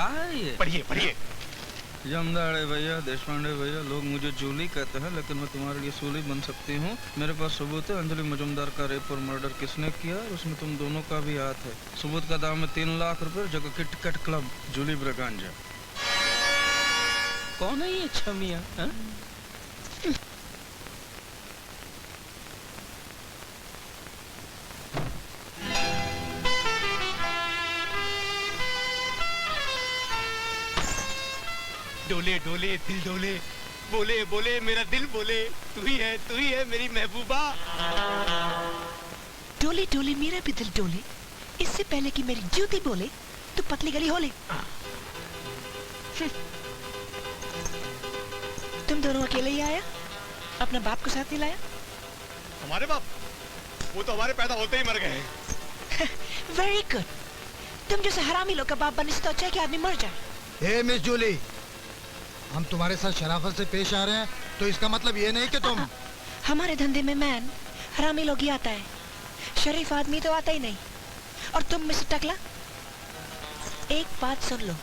क्या है ये? पढ़िए पढ़िए। जमदाड़े भैया, देशपांडे भैया, लोग मुझे जूली कहते हैं, लेकिन मैं तुम्हारे लिए सूली बन सकती हूँ। मेरे पास सबूत है। अंजलि मजुमदार का रेप और मर्डर किसने किया, उसमें तुम दोनों का भी हाथ है। सबूत का दाम है 3 लाख रुपए, जगह की टिकट क्लब, जूली ब्रगांजा। कौन है ये छमिया? डोले डोले दिल डोले, बोले बोले मेरा दिल बोले, तू ही है मेरी महबूबा। डोले डोले मेरा भी दिल डोले, इससे पहले कि मेरी जूती बोले तो पतली गली होले। तुम दोनों अकेले ही आया? अपना बाप को साथ नहीं लाया? हमारे बाप? वो तो हमारे पैदा होते ही मर गए हैं। Very good. तुम जैसे हरामी लोग का बाप बनने से तो अच्छा है कि आदमी मर जाए। ए मिस जूली, हम तुम्हारे साथ शराफत से पेश आ रहे हैं, तो इसका मतलब ये नहीं कि तुम हमारे धंधे में मैन हरामी लोग ही आता है, शरीफ आदमी तो आता ही नहीं। और तुम मिस्टर टकला, एक बात सुन लो,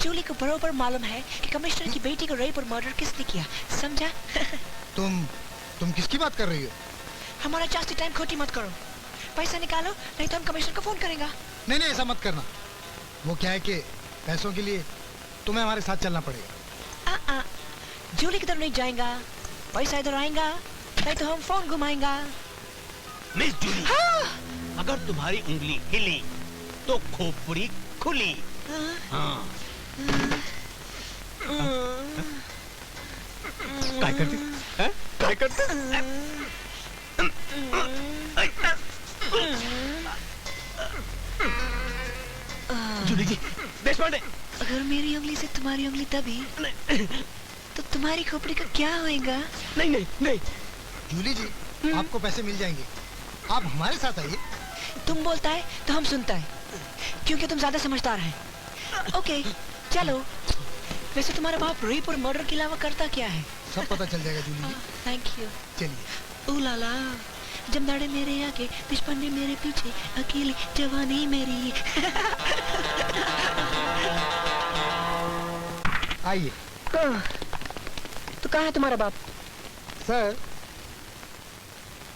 जूली को बरोबर मालूम है कि कमिश्नर की बेटी को रेप और मर्डर किसने किया, समझा? तुम किसकी बात कर रही हो? हमारा जास्ती टाइम खोटी मत करो, पैसा निकालो नहीं तो हम कमिश्नर को फोन करेंगे। नहीं नहीं, ऐसा मत करना। वो क्या है कि पैसों के लिए तुम्हें हमारे साथ चलना पड़ेगा। जूली की तरफ नहीं जाएगा, पैसा इधर आएगा, नहीं तो हम फोन घुमाएंगा। मिस जूली, अगर तुम्हारी उंगली हिली तो खोपड़ी खुली। हाँ। काय करते? काय करते? जूली जी, देशपांडे। अगर मेरी उंगली से तुम्हारी उंगली दबी तो तुम्हारी खोपड़ी का क्या होएगा? नहीं नहीं नहीं। जूली जी, आपको पैसे मिल जाएंगे, आप हमारे साथ आइए। तुम बोलता है तो हम सुनता है, क्योंकि तुम ज्यादा समझदार हैं। ओके चलो। वैसे तुम्हारा बाप रेप और मर्डर के अलावा करता क्या है? सब पता चल जाएगा जूली जी। Thank you. चलिए। ओ लाला, जमदाड़े मेरे आगे, देशपांडे मेरे पीछे, अकेली जवानी मेरी। आइए। तो कहाँ है तुम्हारा बाप? सर,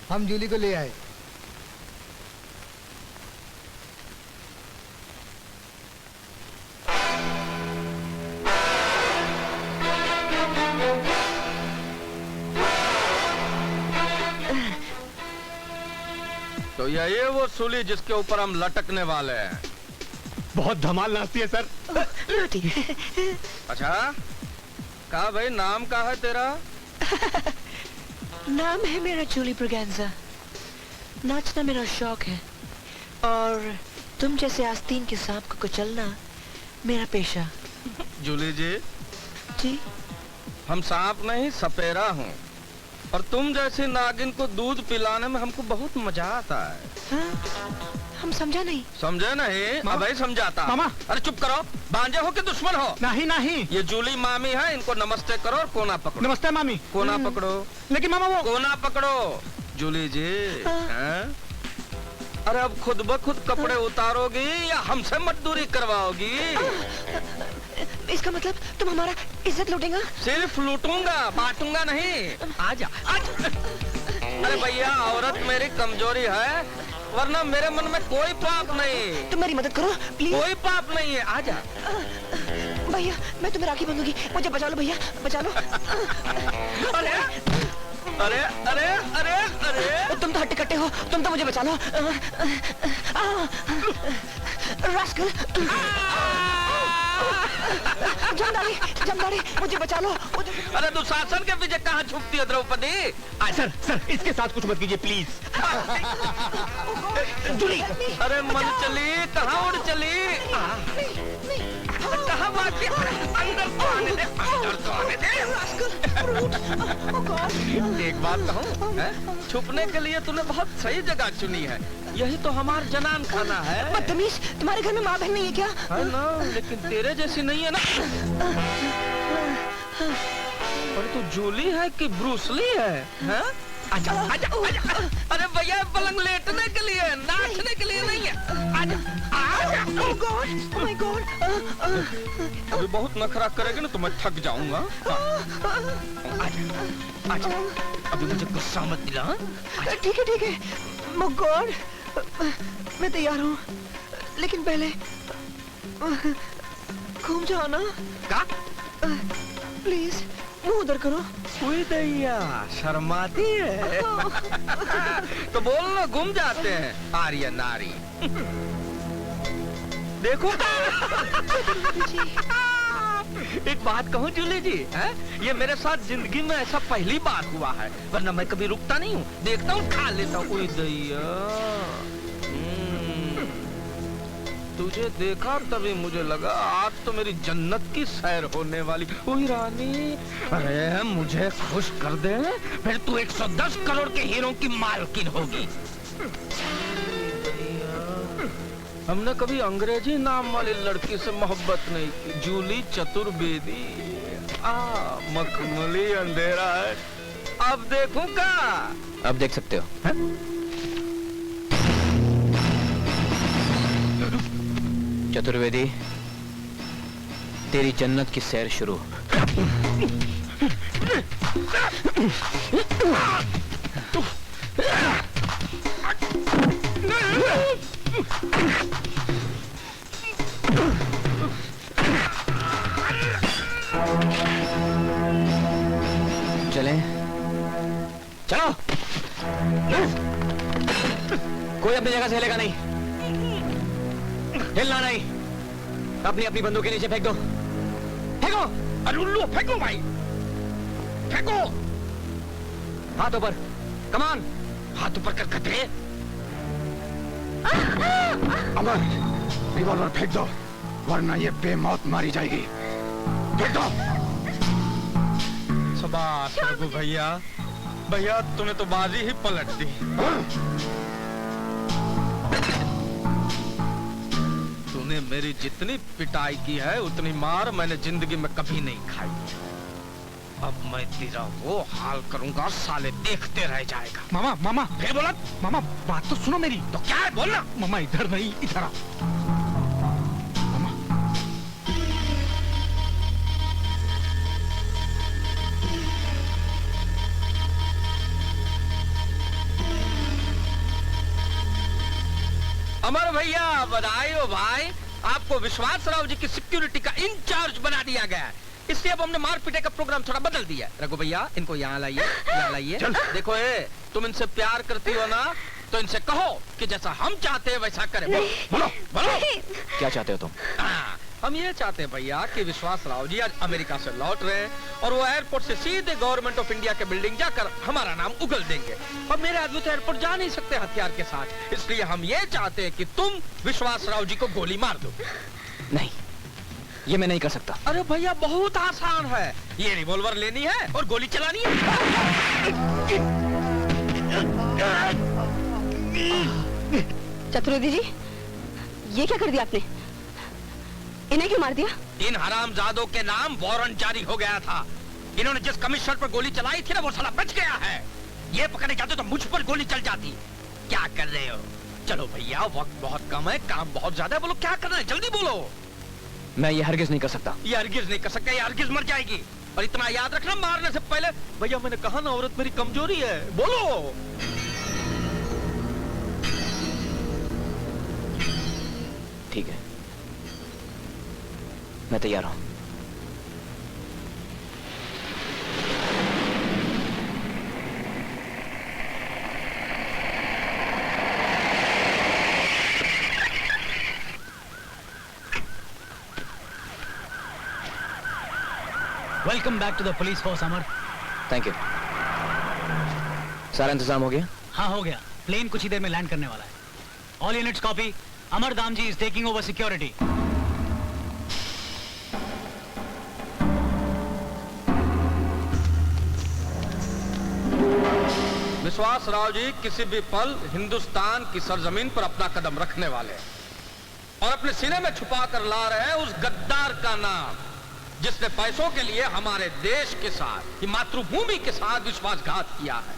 हम जूली को ले आए। तो यही वो सूली जिसके ऊपर हम लटकने वाले हैं। बहुत धमाल नाचती है सर। अच्छा, कहा भाई, नाम क्या है तेरा? नाम है मेरा जूली ब्रगेंजा। नाचना मेरा शौक है, और तुम जैसे आस्तीन के सांप को कुचलना मेरा पेशा। जूली जी, जी? हम सांप नहीं सपेरा हूँ, और तुम जैसी नागिन को दूध पिलाने में हमको बहुत मजा आता है। हाँ? हम समझा नहीं। समझे नहीं? अब भाई समझाता। मामा। अरे चुप करो, भांजे हो कि दुश्मन हो? नहीं नहीं। ये जूली मामी है, इनको नमस्ते करो और कोना पकड़ो। नमस्ते मामी। कोना पकड़ो। लेकिन मामा वो कोना पकड़ो। जूली जी, हैं? अरे अब खुद ब खुद कपड़े उतारोगी या हमसे मजदूरी करवाओगी? इसका मतलब तुम हमारा इज्जत लूटेगा? सिर्फ लूटूंगा, बांटूंगा नहीं। आजा आजा। अरे भैया, औरत मेरी कमजोरी है, वरना मेरे मन में कोई पाप नहीं। तुम मेरी मदद करो प्लीज। कोई पाप नहीं है, आजा। भैया, मैं तुम्हें राखी बांधूंगी, मुझे बचा लो भैया, बचा लो। अरे अरे अरे अरे अरे, तुम तो हट्टे कट्टे हो, तुम तो मुझे बचा लो। रास्कल। जमदाड़ी, जमदाड़ी, मुझे बचा लो। अरे दुशासन के पीछे कहाँ छुपती है द्रौपदी? सर सर, इसके साथ कुछ मत कीजिए प्लीज। जूली, अरे मन चली, कहाँ उड़ चली? कहाँ भागती? अंदर तो आने दे, अंदर तो आने दे। एक बात कहूँ, छुपने के लिए तूने बहुत सही जगह चुनी है। यही तो हमारा जनान खाना है। बदतमीज, तुम्हारे घर में माँ बहन नहीं है क्या? है ना, लेकिन तेरे जैसी नहीं है ना। और तू जूली है कि ब्रूसली है? आजा आजा आजा। अरे भैया, पलंग लेटने के लिए, नाचने के लिए नहीं है। Oh God! Oh my God! अभी बहुत नखरा करेगी ना तो मैं थक जाऊंगा। आजा, अभी मुझे गुस्सा मत दिला। ठीक है। Oh God! मैं तैयार हूँ, लेकिन पहले घूम जाओ ना। का? प्लीज मुंह उधर करो। कोई दैया शर्माती है। तो बोल ना, घूम जाते हैं आर्य नारी। देखो एक बात कहूँ जूली जी, है? ये मेरे साथ जिंदगी में ऐसा पहली बार हुआ है, वरना मैं कभी रुकता नहीं हूँ, देखता हूँ खा लेता हूँ। ओए दैया, तुझे देखा तभी मुझे लगा आज तो मेरी जन्नत की सैर होने वाली। ओए रानी, अरे मुझे खुश कर दे, फिर तू 110 करोड़ के हीरो की मालकिन होगी। हमने कभी अंग्रेजी नाम वाली लड़की से मोहब्बत नहीं की। जूली चतुर्वेदी, मखमली अंधेरा है। अब देखूंगा। अब देख सकते हो। है? चतुर्वेदी, तेरी जन्नत की सैर शुरू। चलें? चलो। कोई अपनी जगह से हिलेगा नहीं, हिलना नहीं। अपनी अपनी बंदूक के नीचे फेंक दो। फेंको। अरे उल्लू, फेंको भाई, फेंको। हाथ ऊपर, कमान। हाथ ऊपर कर खतरे। अमर, रिवॉल्वर फेंक दो, वरना ये बेमौत मारी जाएगी। फेंक दो। शाबाश रघु भैया, भैया तूने तो बाजी ही पलट दी। तूने मेरी जितनी पिटाई की है उतनी मार मैंने जिंदगी में कभी नहीं खाई। अब मैं तेरा वो हाल करूंगा, साले देखते रह जाएगा। मामा मामा फिर बोला। मामा, बात तो सुनो मेरी। तो क्या है, बोलना। मामा इधर नहीं, इधर आ। मामा, अमर भैया बधाई हो भाई, आपको विश्वास राव जी की सिक्योरिटी का इंचार्ज बना दिया गया है। इसलिए अब हमने मार पीटे का प्रोग्राम थोड़ा बदल दिया। रघु भैया, इनको यहाँ लाइए, यहाँ लाइए। देखो तुम इनसे प्यार करती हो ना, तो इनसे कहो कि जैसा हम चाहते हैं वैसा करें। बोलो बोलो। क्या चाहते हो तुम? हम ये चाहते हैं भैया कि विश्वास राव जी आज अमेरिका से लौट रहे हैं और वो एयरपोर्ट से सीधे गवर्नमेंट ऑफ इंडिया के बिल्डिंग जाकर हमारा नाम उगल देंगे। और मेरे आदमी तो एयरपोर्ट जा नहीं सकते हथियार के साथ, इसलिए हम ये चाहते हैं कि तुम विश्वास राव जी को गोली मार दो। नहीं, ये मैं नहीं कर सकता। अरे भैया बहुत आसान है, ये रिवॉल्वर लेनी है और गोली चलानी है। चतुर्वेदी जी, ये क्या कर दिया आपने? इन्हें क्यों मार दिया? इन हरामजादों के नाम वारंट जारी हो गया था। इन्होंने जिस कमिश्नर पर गोली चलाई थी ना, वो साला बच गया है। ये पकड़ने जाते तो मुझ पर गोली चल जाती। क्या कर रहे हो? चलो भैया, वक्त बहुत कम है, काम बहुत ज्यादा है। बोलो क्या करना है, जल्दी बोलो। मैं ये हरगिज नहीं कर सकता। ये हरगिज नहीं कर सकता, ये हरगिज मर जाएगी। और इतना याद रखना, मारने से पहले। भैया मैंने कहा ना, औरत मेरी कमजोरी है। बोलो। ठीक है, मैं तैयार हूं। Welcome back to the police force Amar. Thank you. सारा इंतजाम हो गया? हाँ हो गया, प्लेन कुछ ही देर में लैंड करने वाला है। All units copy. Amar Dam ji is taking over security. Vishwas Rao जी किसी भी पल हिंदुस्तान की सरजमीन पर अपना कदम रखने वाले हैं और अपने सीने में छुपा कर ला रहे हैं उस गद्दार का नाम जिसने पैसों के लिए हमारे देश के साथ, मातृभूमि के साथ विश्वासघात किया है।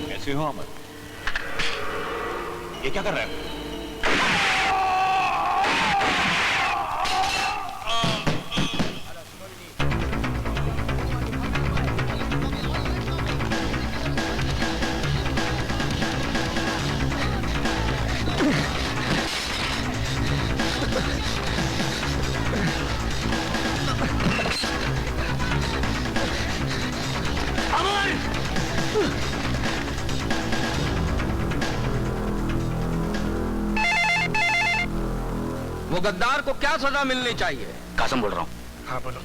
कैसे हो अमर? ये क्या कर रहे हो? वो गद्दार को क्या सजा मिलनी चाहिए? कासम बोल रहा हूँ। हाँ बोलो।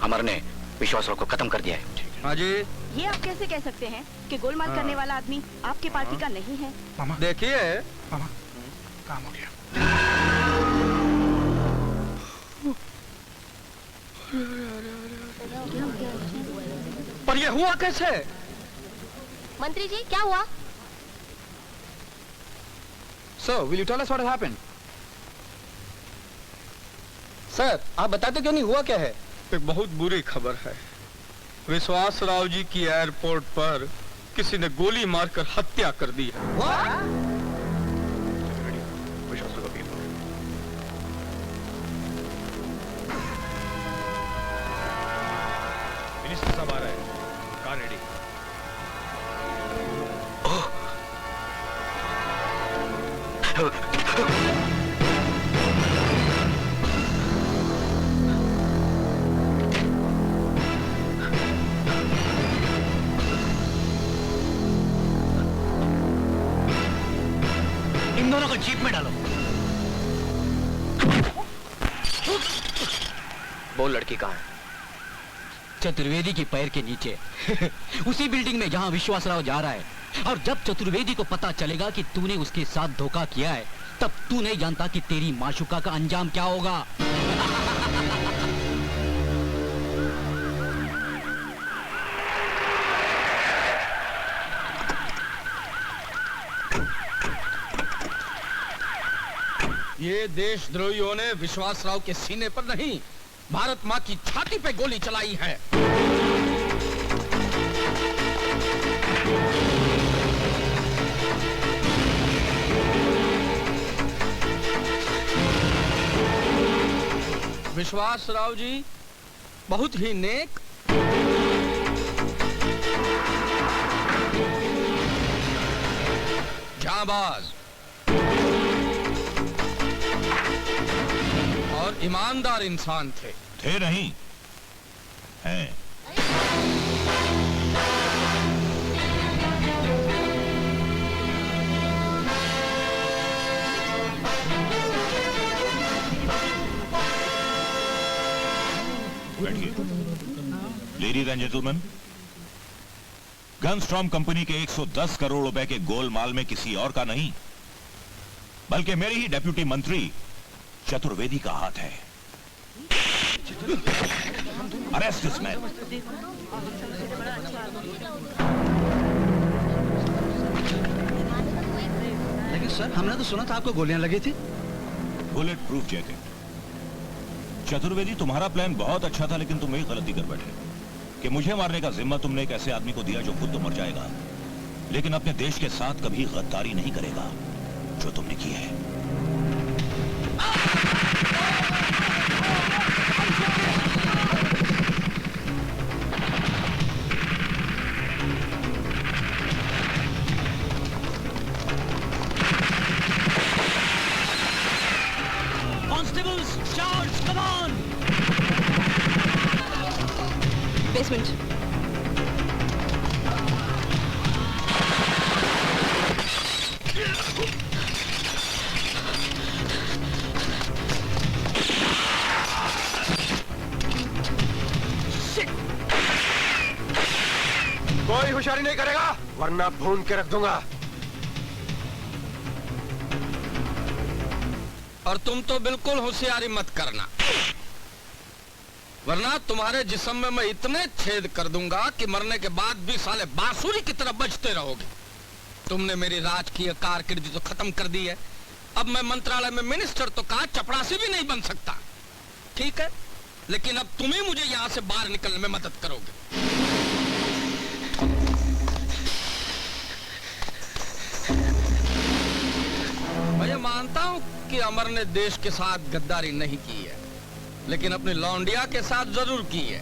अमर ने विश्वासराव को खत्म कर दिया है। हाँ जी। ये आप कैसे कह सकते हैं कि गोलमाल करने वाला आदमी आपके पार्टी का नहीं है? मामा देखिए, मामा काम हो गया। पर ये हुआ कैसे? मंत्री जी क्या हुआ? Sir, will you tell us what has happened? Sir, आप बताते क्यों नहीं, हुआ क्या है? एक बहुत बुरी खबर है। विश्वास राव जी की एयरपोर्ट पर किसी ने गोली मारकर हत्या कर दी है। मिनिस्टर साहब आ रहे हैं, कार रेडी। इन दोनों को जीप में डालो। वो लड़की कहाँ है? चतुर्वेदी के पैर के नीचे उसी बिल्डिंग में जहां विश्वासराव जा रहा है। और जब चतुर्वेदी को पता चलेगा कि तूने उसके साथ धोखा किया है, तब तू नहीं जानता कि तेरी माशुका का अंजाम क्या होगा। ये देशद्रोहियों ने विश्वासराव के सीने पर नहीं, भारत माँ की छाती पे गोली चलाई है। विश्वासराव जी बहुत ही नेक जाबाज और ईमानदार इंसान थे नहीं हैं। लेडीज एंड जेंटलमैन, गनस्टॉर्म कंपनी के 110 करोड़ रुपए के गोलमाल में किसी और का नहीं, बल्कि मेरे ही डेप्यूटी मंत्री चतुर्वेदी का हाथ है। Arrest this man. सर हमने तो सुना था आपको गोलियां लगी थी। Bullet proof jacket. चतुर्वेदी, तुम्हारा प्लान बहुत अच्छा था, लेकिन तुम एक गलती कर बैठे कि मुझे मारने का जिम्मा तुमने एक ऐसे आदमी को दिया जो खुद तो मर जाएगा, लेकिन अपने देश के साथ कभी गद्दारी नहीं करेगा, जो तुमने की है। Constables, charge! Come on! Basement. कोई होशियारी नहीं करेगा वरना भून के रख दूंगा। और तुम तो बिल्कुल होशियारी मत करना, वरना तुम्हारे जिस्म में मैं इतने छेद कर दूंगा कि मरने के बाद भी साले बांसुरी की तरह बजते रहोगे। तुमने मेरी राजकीय कारकिर्दी तो खत्म कर दी है। अब मैं मंत्रालय में मिनिस्टर तो कहा, चपरासी भी नहीं बन सकता। ठीक है, लेकिन अब तुम ही मुझे यहां से बाहर निकलने में मदद करोगे। मैं ये मानता हूं कि अमर ने देश के साथ गद्दारी नहीं की है, लेकिन अपनी लौंडिया के साथ जरूर की है।